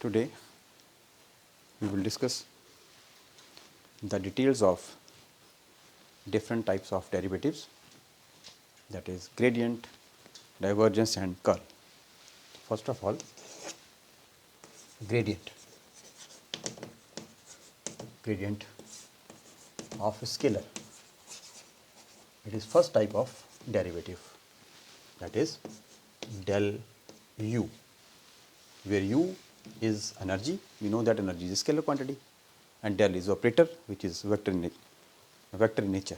Today we will discuss the details of different types of derivatives, that is gradient, divergence and curl. First of all, gradient of a scalar. It is first type of derivative, that is del u, where u is energy. We know that energy is a scalar quantity, and del is operator, which is vector in nature.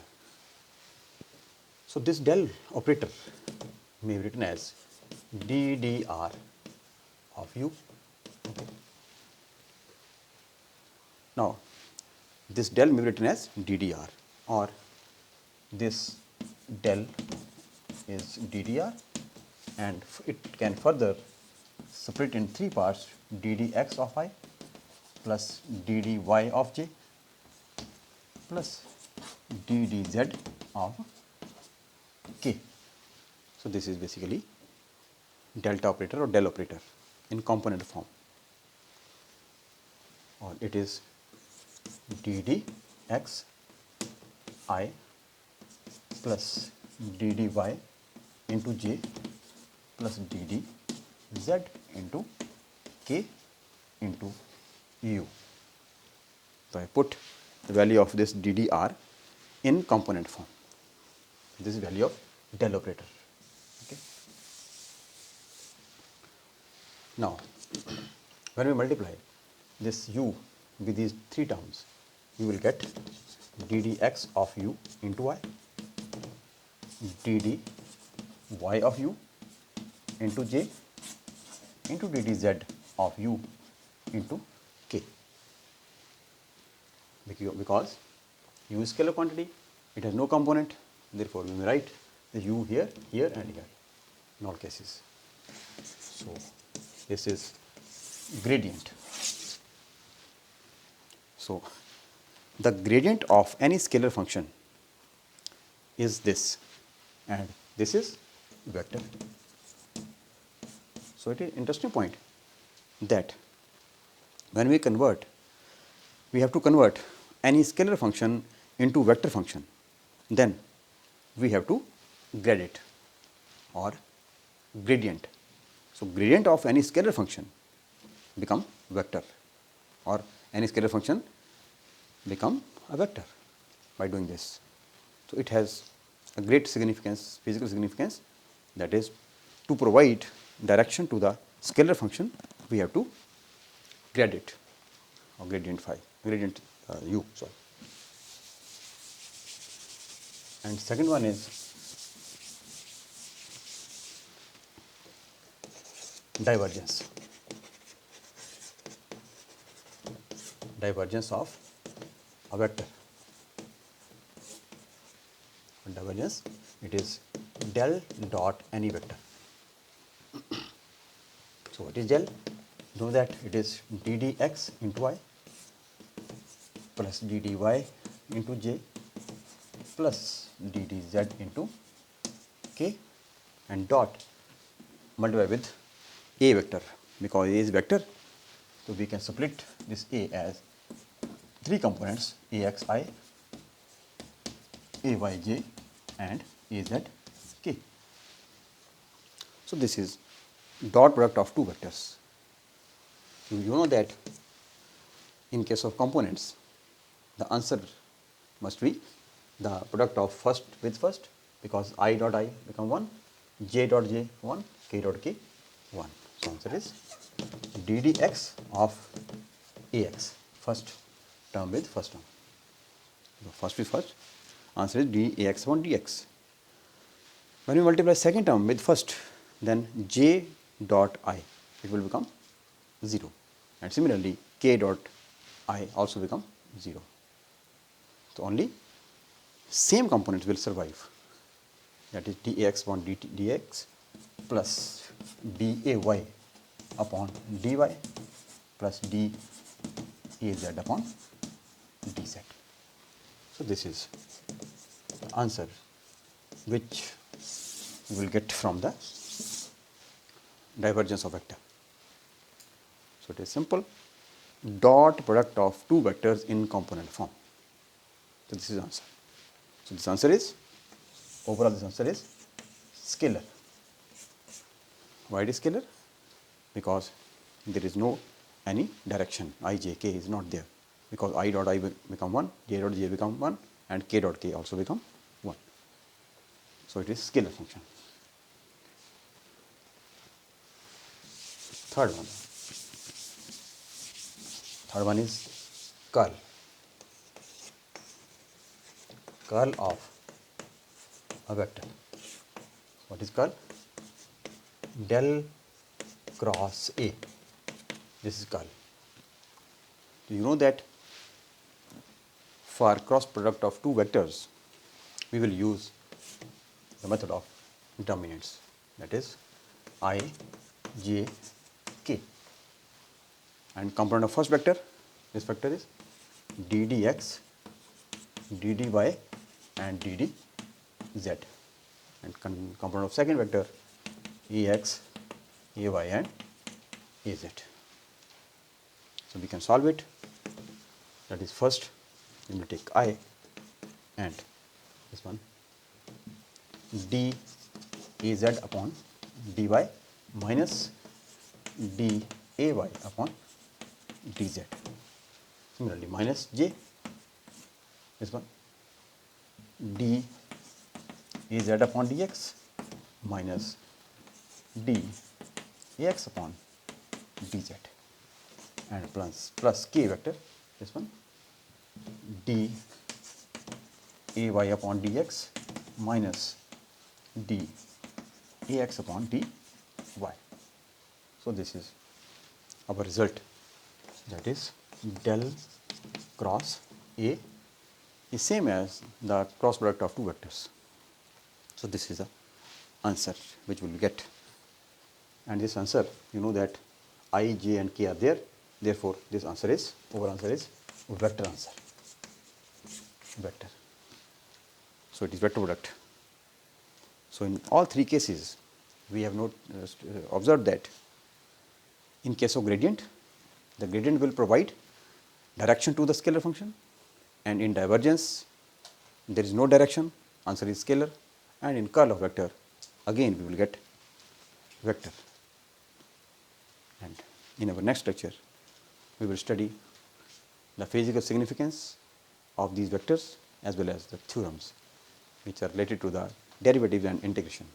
So this del operator may be written as ddr of u. Okay. Now this del may be written as ddr, or this del is ddr, and it can further split in three parts: ddx of I plus ddy of j plus ddz of k. So this is basically delta operator or del operator in component form, or it is ddx I plus ddy into j plus ddz into k into u. So I put the value of this ddr in component form. This is value of del operator. Okay. Now, when we multiply this u with these three terms, you will get ddx of u into I, ddy of u into j into ddz of u into k. Because u is scalar quantity, it has no component, therefore we may write the u here, here and here in all cases. So this is gradient. So the gradient of any scalar function is this, and this is vector. So it is interesting point that when we convert, we have to convert any scalar function into vector function, then we have to grade it or gradient. So gradient of any scalar function become vector, or any scalar function become a vector by doing this. So it has a great significance, physical significance, that is to provide direction to the scalar function, we have to grade it, or gradient u. Sorry. And second one is divergence. Divergence of a vector. Divergence, it is del dot any vector. So what is del? Know that it is ddx into I plus ddy into j plus ddz into k, and dot multiply with a vector, because a is vector. So we can split this a as three components: axi, ayj and azk. So this is dot product of two vectors. You know that in case of components, the answer must be the product of first with first, because I dot I become 1, j dot j 1, k dot k 1. So answer is ddx of ax, first term with first term. So first with first, answer is dax upon dx. When we multiply second term with first, then j dot I, it will become 0, and similarly k dot I also become 0. So only same components will survive, that is dax upon dx plus day upon dy plus daz upon dz. So this is the answer which we will get from the divergence of vector. So, it is simple dot product of two vectors in component form. So, this is the answer. So, this answer is overall this answer is scalar. Why it is scalar? Because there is no any direction I j k is not there, because I dot I will become 1, j dot j become 1 and k dot k also become 1. So, it is scalar function. Third one is curl of a vector. What is curl? Del cross A. This is curl. Do you know that for cross product of two vectors, we will use the method of determinants, that is I, j, k, and component of first vector, this vector is ddx, ddy and ddz, and component of second vector ax, ay and az. So, we can solve it. That is, first we will take I and this one d az upon dy minus d ay upon dz. Similarly, minus j, this one d az upon dx minus d ax upon dz, and plus k vector, this one d ay upon dx minus d ax upon dy. So, this is our result, that is del cross A is same as the cross product of two vectors. So, this is the answer which we will get, and this answer, you know that I, j and k are there, therefore, this answer is overall answer is vector answer, vector. So, it is vector product. So, in all three cases we have observed that in case of gradient, the gradient will provide direction to the scalar function, and in divergence there is no direction, answer is scalar, and in curl of vector again we will get vector. And in our next lecture we will study the physical significance of these vectors as well as the theorems which are related to the derivatives and integration.